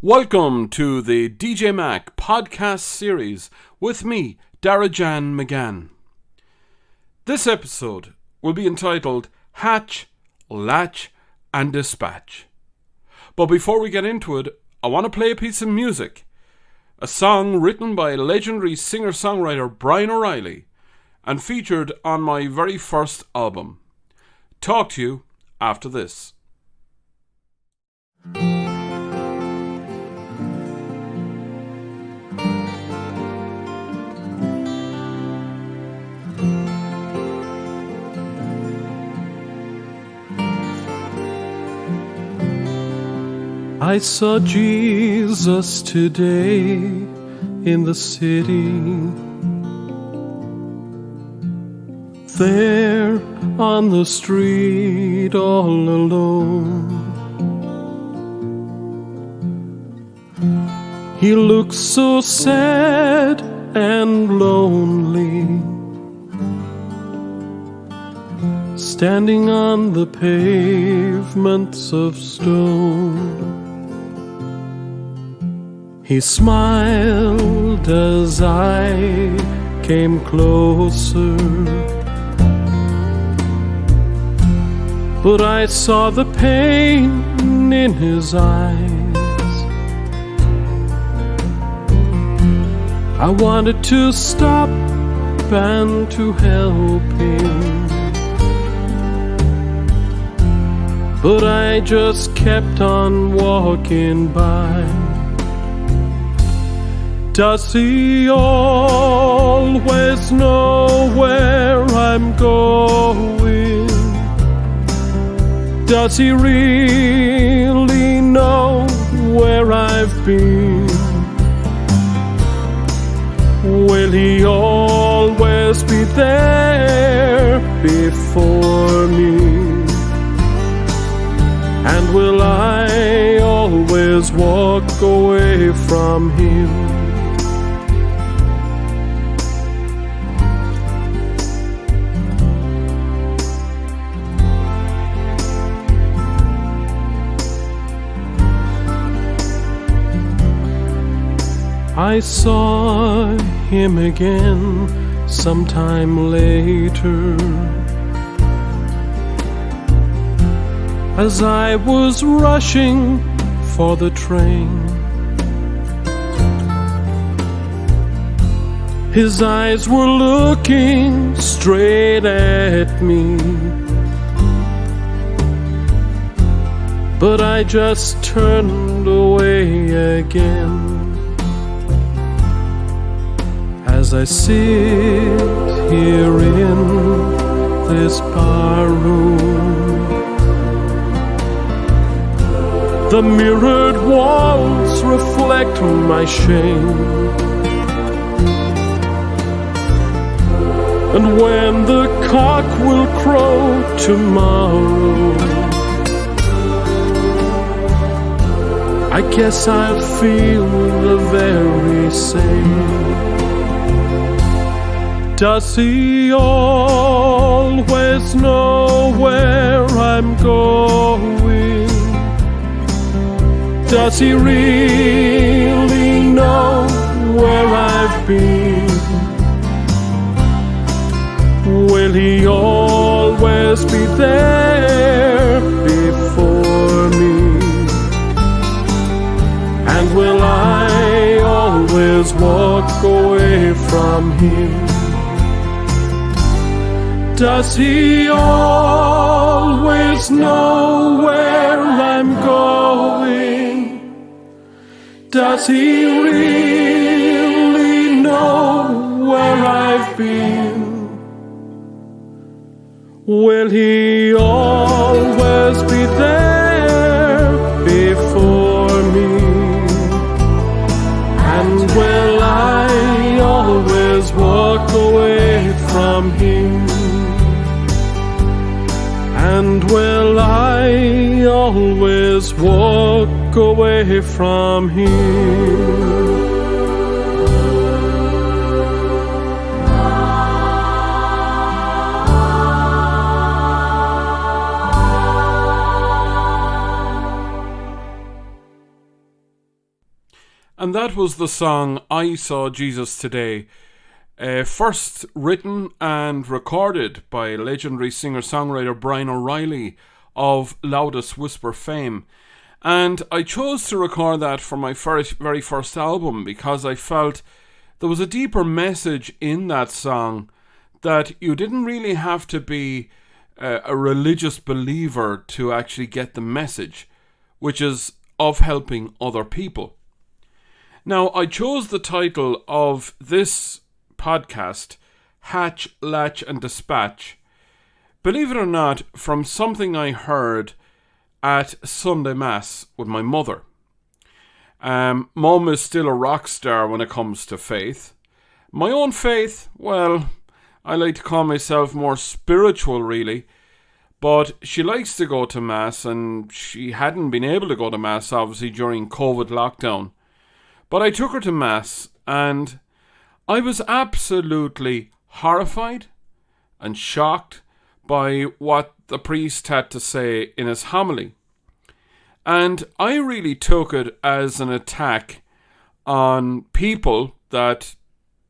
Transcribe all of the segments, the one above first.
Welcome to the DJ Mac podcast series with me, Darajan McGann. This episode will be entitled Hatch, Latch and Dispatch. But before we get into it, I want to play a piece of music. A song written by legendary singer-songwriter Brian O'Reilly and featured on my very first album. Talk to you after this. I saw Jesus today in the city, there on the street all alone. He looked so sad and lonely, standing on the pavements of stone. He smiled as I came closer, but I saw the pain in his eyes. I wanted to stop and to help him, but I just kept on walking by. Does he always know where I'm going? Does he really know where I've been? Will he always be there before me? And will I always walk away from him? I saw him again sometime later, as I was rushing for the train. His eyes were looking straight at me, but I just turned away again. As I sit here in this bar room, the mirrored walls reflect my shame. And when the cock will crow tomorrow, I guess I'll feel the very same. Does he always know where I'm going? Does he really know where I've been? Will he always be there before me? And will I always walk away from him? Does he always know where I'm going? Does he really know where I've been? Will he always be there before me? And will I always walk away from him? And will I always walk away from him? and that was the song I Saw Jesus Today, first written and recorded by legendary singer-songwriter Brian O'Reilly of Loudest Whisper fame. And I chose to record that for my very first album because I felt there was a deeper message in that song, that you didn't really have to be a religious believer to actually get the message, which is of helping other people. Now, I chose the title of this podcast, Hatch, Latch and Dispatch, believe it or not, from something I heard at Sunday Mass with my mother. Mum is still a rock star when it comes to faith. My own faith, well, I like to call myself more spiritual really, but she likes to go to Mass, and she hadn't been able to go to Mass obviously during COVID lockdown. But I took her to Mass and I was absolutely horrified and shocked by what the priest had to say in his homily. And I really took it as an attack on people that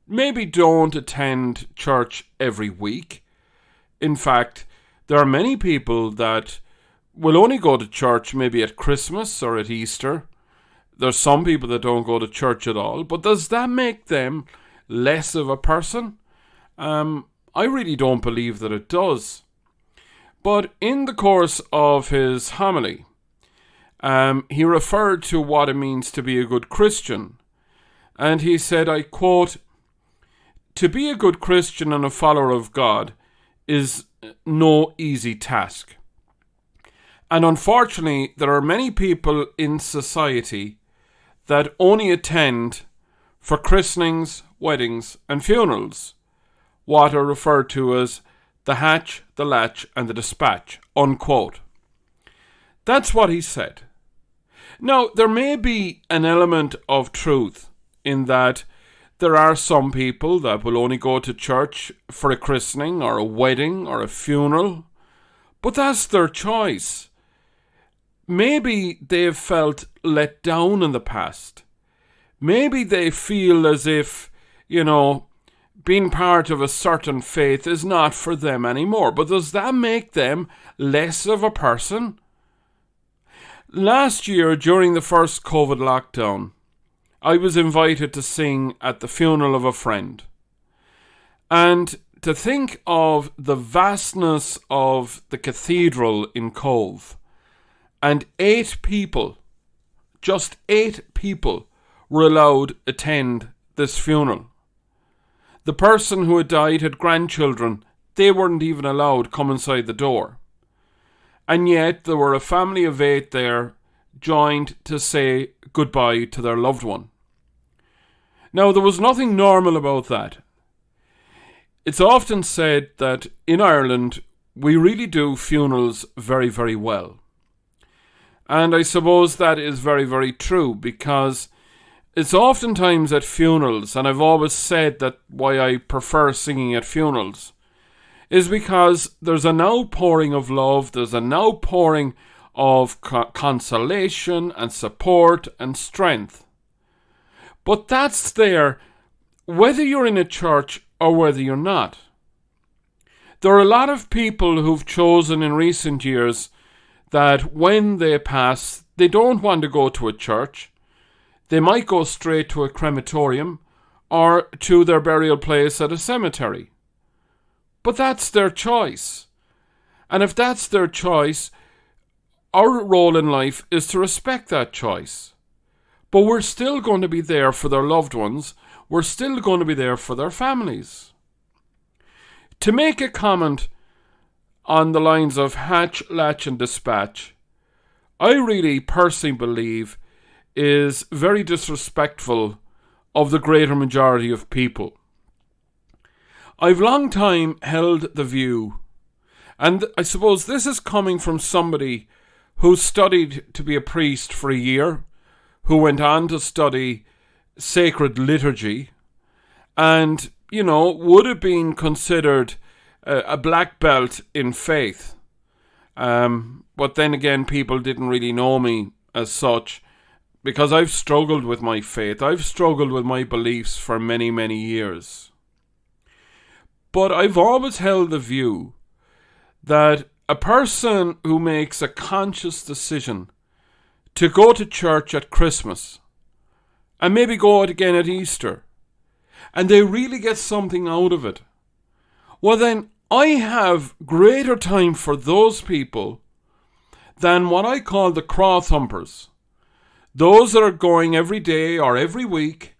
maybe don't attend church every week. In fact, there are many people that will only go to church maybe at Christmas or at Easter. There's some people that don't go to church at all. But does that make them less of a person? I really don't believe that it does. But in the course of his homily, he referred to what it means to be a good Christian. And he said, I quote, "To be a good Christian and a follower of God is no easy task. And unfortunately, there are many people in society that only attend for christenings, weddings and funerals, what are referred to as the hatch, the latch and the dispatch," unquote. That's what he said. Now, there may be an element of truth in that there are some people that will only go to church for a christening or a wedding or a funeral, but that's their choice. Maybe they've felt let down in the past. Maybe they feel as if, being part of a certain faith is not for them anymore. But does that make them less of a person? Last year, during the first COVID lockdown, I was invited to sing at the funeral of a friend. And to think of the vastness of the cathedral in Cove, and 8 people, just 8 people, were allowed attend this funeral. The person who had died had grandchildren. They weren't even allowed come inside the door. And yet there were a family of 8 there, joined to say goodbye to their loved one. Now, there was nothing normal about that. It's often said that in Ireland, we really do funerals very, very well. And I suppose that is very, very true, because it's oftentimes at funerals, and I've always said that why I prefer singing at funerals, is because there's an outpouring of love, there's an outpouring of consolation and support and strength. But that's there whether you're in a church or whether you're not. There are a lot of people who've chosen in recent years that when they pass, they don't want to go to a church. They might go straight to a crematorium or to their burial place at a cemetery. But that's their choice. And if that's their choice, our role in life is to respect that choice. But we're still going to be there for their loved ones. We're still going to be there for their families. To make a comment on the lines of hatch, latch and dispatch, I really personally believe is very disrespectful of the greater majority of people. I've long time held the view, and I suppose this is coming from somebody who studied to be a priest for a year, who went on to study sacred liturgy, and, would have been considered a black belt in faith. But then again, people didn't really know me as such. because I've struggled with my faith. I've struggled with my beliefs for many, many years. But I've always held the view that a person who makes a conscious decision to go to church at Christmas and maybe go out again at Easter, and they really get something out of it, well then I have greater time for those people than what I call the cross humpers. Those that are going every day or every week,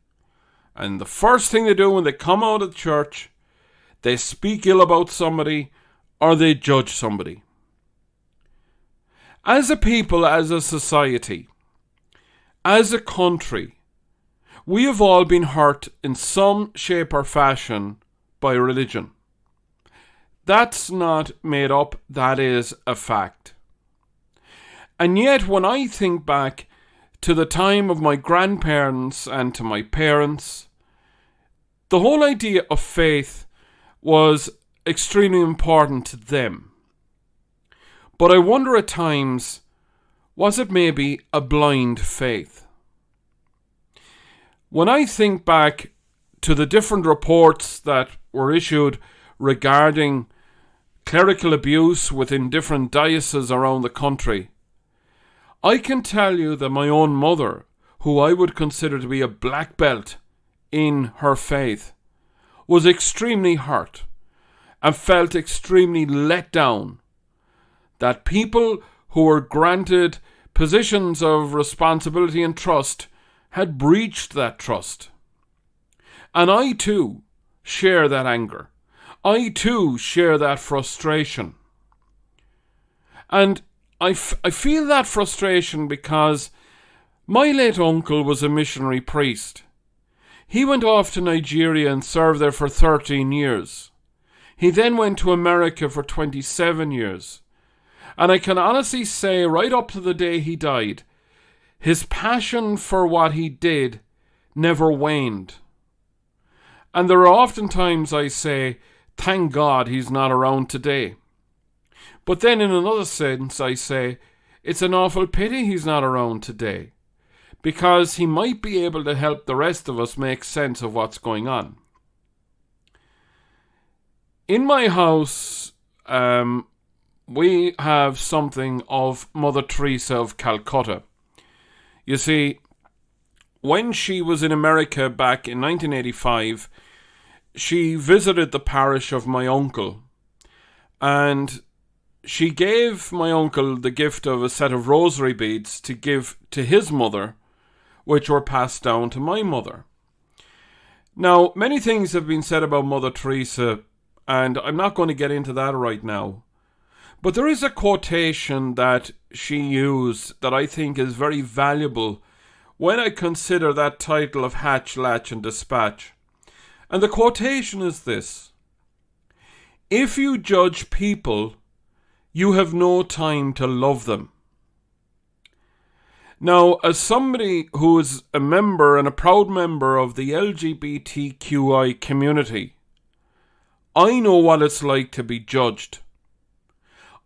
and the first thing they do when they come out of church, they speak ill about somebody or they judge somebody. As a people, as a society, as a country, we have all been hurt in some shape or fashion by religion. That's not made up, that is a fact. And yet when I think back to the time of my grandparents and to my parents, the whole idea of faith was extremely important to them. But I wonder at times, was it maybe a blind faith? When I think back to the different reports that were issued regarding clerical abuse within different dioceses around the country, I can tell you that my own mother, who I would consider to be a black belt in her faith, was extremely hurt and felt extremely let down that people who were granted positions of responsibility and trust had breached that trust. And I too share that anger. I too share that frustration. And I feel that frustration because my late uncle was a missionary priest. He went off to Nigeria and served there for 13 years. He then went to America for 27 years. And I can honestly say, right up to the day he died, his passion for what he did never waned. And there are often times I say, thank God he's not around today. But then in another sense I say, it's an awful pity he's not around today, because he might be able to help the rest of us make sense of what's going on. In my house, we have something of Mother Teresa of Calcutta. You see, when she was in America back in 1985, she visited the parish of my uncle, and she gave my uncle the gift of a set of rosary beads to give to his mother, which were passed down to my mother. Now, many things have been said about Mother Teresa, and I'm not going to get into that right now. But there is a quotation that she used that I think is very valuable when I consider that title of Hatch, Latch and Dispatch. And the quotation is this: if you judge people, you have no time to love them. Now, as somebody who is a member and a proud member of the LGBTQI community, I know what it's like to be judged.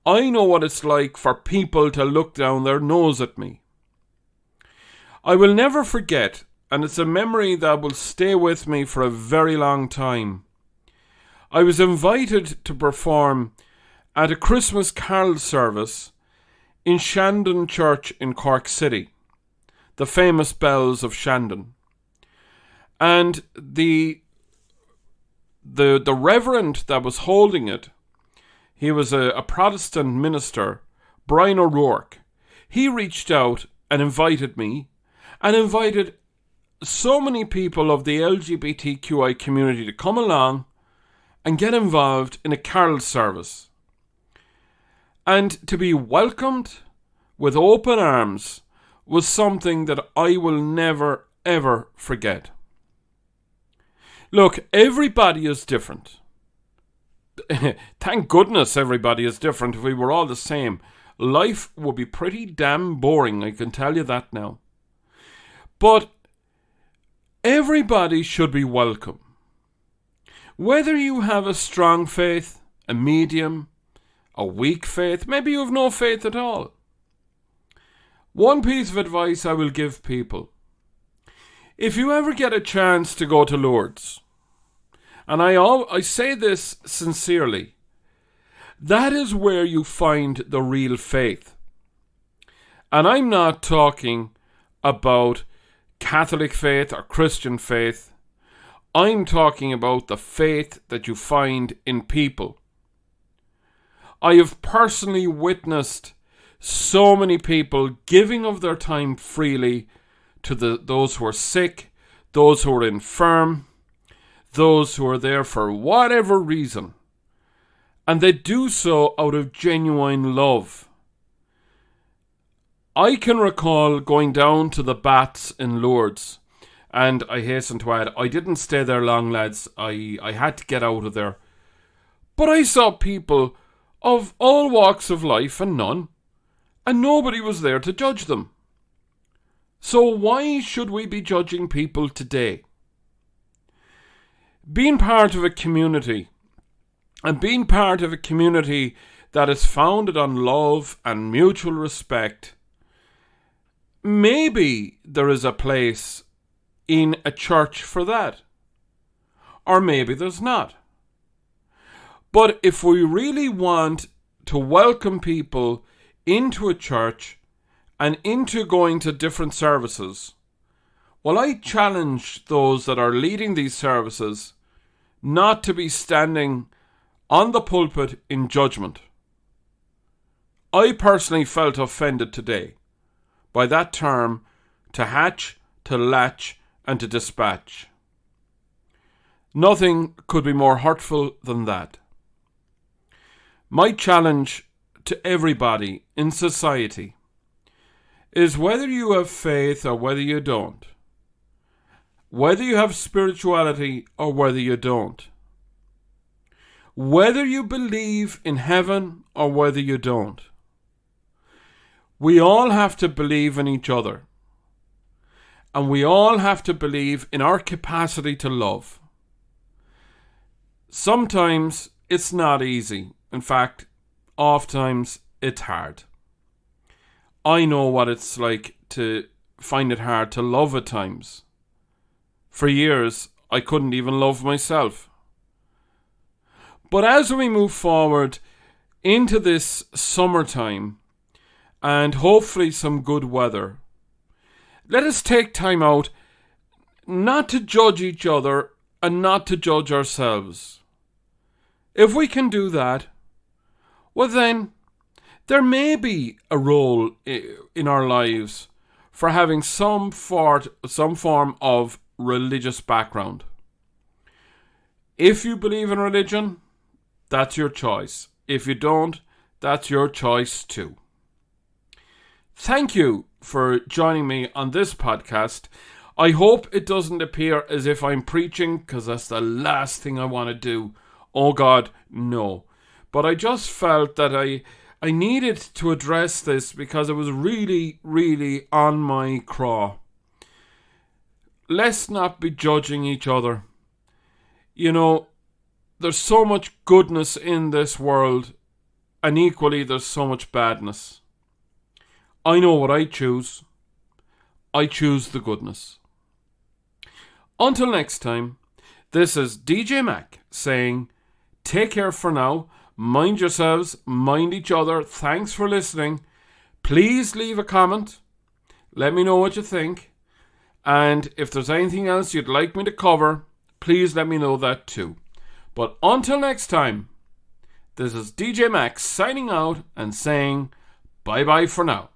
I know what it's like for people to look down their nose at me. I will never forget, and it's a memory that will stay with me for a very long time. I was invited to perform at a Christmas carol service in Shandon Church in Cork City, the famous bells of Shandon. And the reverend that was holding it, he was a Protestant minister, Brian O'Rourke. He reached out and invited me, and invited so many people of the LGBTQI community to come along and get involved in a carol service. And to be welcomed with open arms was something that I will never, ever forget. Look, everybody is different. Thank goodness everybody is different. If we were all the same, life would be pretty damn boring, I can tell you that now. But everybody should be welcome. Whether you have a strong faith, a medium, a weak faith, maybe you have no faith at all. One piece of advice I will give people. If you ever get a chance to go to Lourdes, and I say this sincerely, that is where you find the real faith. And I'm not talking about Catholic faith or Christian faith. I'm talking about the faith that you find in people. I have personally witnessed so many people giving of their time freely to those who are sick, those who are infirm, those who are there for whatever reason. And they do so out of genuine love. I can recall going down to the baths in Lourdes, and I hasten to add, I didn't stay there long, lads. I had to get out of there. But I saw people of all walks of life and none, and nobody was there to judge them. So why should we be judging people today? Being part of a community, and being part of a community that is founded on love and mutual respect, maybe there is a place in a church for that. Or maybe there's not. But if we really want to welcome people into a church and into going to different services, well, I challenge those that are leading these services not to be standing on the pulpit in judgment. I personally felt offended today by that term, to hatch, to latch, and to dispatch. Nothing could be more hurtful than that. My challenge to everybody in society is, whether you have faith or whether you don't, whether you have spirituality or whether you don't, whether you believe in heaven or whether you don't, we all have to believe in each other. And we all have to believe in our capacity to love. Sometimes it's not easy. In fact, oftentimes it's hard. I know what it's like to find it hard to love at times. For years, I couldn't even love myself. But as we move forward into this summertime, and hopefully some good weather, let us take time out not to judge each other and not to judge ourselves. If we can do that, well then, there may be a role in our lives for having some form of religious background. If you believe in religion, that's your choice. If you don't, that's your choice too. Thank you for joining me on this podcast. I hope it doesn't appear as if I'm preaching, because that's the last thing I want to do. Oh God, no. But I just felt that I needed to address this because it was really, really on my craw. Let's not be judging each other. You know, there's so much goodness in this world, and equally there's so much badness. I know what I choose. I choose the goodness. Until next time, this is DJ Mac saying, take care for now. Mind yourselves, mind each other. Thanks for listening. Please leave a comment. Let me know what you think. And if there's anything else you'd like me to cover, please let me know that too. But until next time, this is DJ Mac signing out and saying bye-bye for now.